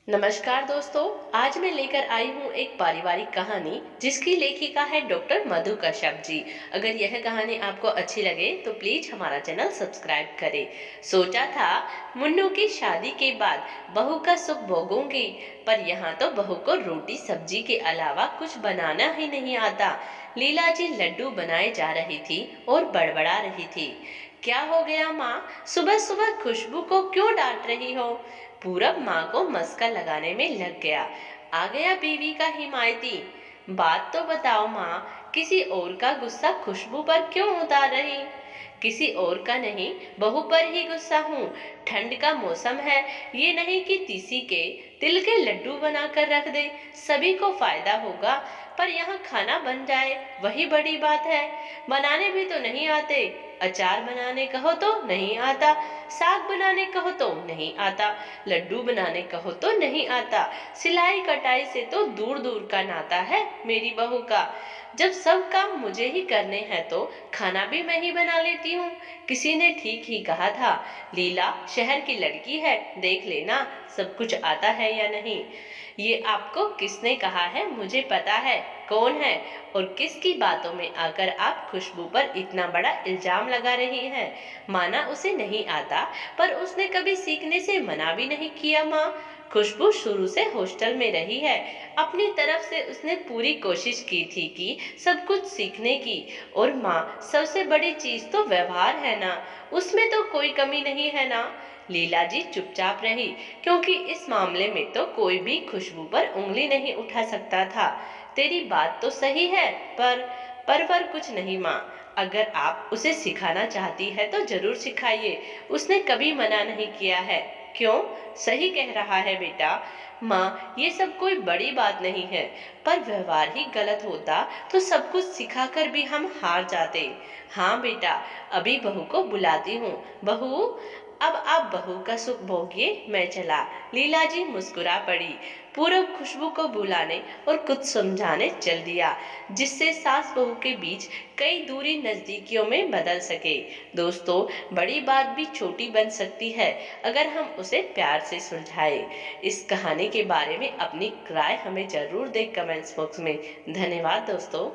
नमस्कार दोस्तों। आज मैं लेकर आई हूँ एक पारिवारिक कहानी जिसकी लेखिका है डॉक्टर मधु कश्यप जी। अगर यह कहानी आपको अच्छी लगे तो प्लीज हमारा चैनल सब्सक्राइब करें। सोचा था मुन्नू की शादी के बाद बहू का सुख भोगूंगी, पर यहाँ तो बहू को रोटी सब्जी के अलावा कुछ बनाना ही नहीं आता। लीला जी लड्डू बनाए जा रही थी और बड़बड़ा रही थी। क्या हो गया माँ, सुबह सुबह खुशबू को क्यों डांट रही हो? पूरब माँ को मस्का लगाने में लग गया। आ गया बीवी का हिमायती। बात तो बताओ माँ, किसी और का गुस्सा खुशबू पर क्यों उतार रही? किसी और का नहीं, बहू पर ही गुस्सा हूँ। ठंड का मौसम है, ये नहीं कि तीसी के तिल के लड्डू बनाकर रख दे, सभी को फायदा होगा। पर यहाँ खाना बन जाए वही बड़ी बात है। बनाने भी तो नहीं आते। अचार बनाने कहो तो नहीं आता, साग बनाने कहो तो नहीं आता, लड्डू बनाने कहो तो नहीं आता। सिलाई कटाई से तो दूर दूर का नाता है मेरी बहू का। जब सब काम मुझे ही करने हैं तो खाना भी मैं ही बना लेती हूँ। किसी ने ठीक ही कहा था, लीला शहर की लड़की है, देख लेना सब कुछ आता है या नहीं। ये आपको किसने कहा है मुझे पता है, कौन है और किसकी बातों में आकर आप खुशबू पर इतना बड़ा इल्जाम लगा रही हैं। माना उसे नहीं आता, पर उसने कभी सीखने से मना भी नहीं किया माँ। खुशबू शुरू से हॉस्टल में रही है, अपनी तरफ से उसने पूरी कोशिश की थी कि सब कुछ सीखने की। और माँ, सबसे बड़ी चीज तो व्यवहार है ना, उसमें तो कोई कमी नहीं है ना। लीला जी चुपचाप रही, क्योंकि इस मामले में तो कोई भी खुशबू पर उंगली नहीं उठा सकता था। तेरी बात तो सही है, पर कुछ नहीं माँ। अगर आप उसे सिखाना चाहती है तो जरूर सिखाइए, उसने कभी मना नहीं किया है। क्यों? सही कह रहा है बेटा। माँ, ये सब कोई बड़ी बात नहीं है, पर व्यवहार ही गलत होता तो सब कुछ सिखाकर भी हम हार जाते। हाँ बेटा, अभी बहू को बुलाती हूँ। बहू, अब आप बहू का सुख भोगिए, मैं चला। लीला जी मुस्कुरा पड़ी। पूरब खुशबू को बुलाने और कुछ समझाने चल दिया, जिससे सास बहू के बीच कई दूरी नजदीकियों में बदल सके। दोस्तों, बड़ी बात भी छोटी बन सकती है अगर हम उसे प्यार से सुलझाए। इस कहानी के बारे में अपनी राय हमें जरूर दें कमेंट्स बॉक्स में। धन्यवाद दोस्तों।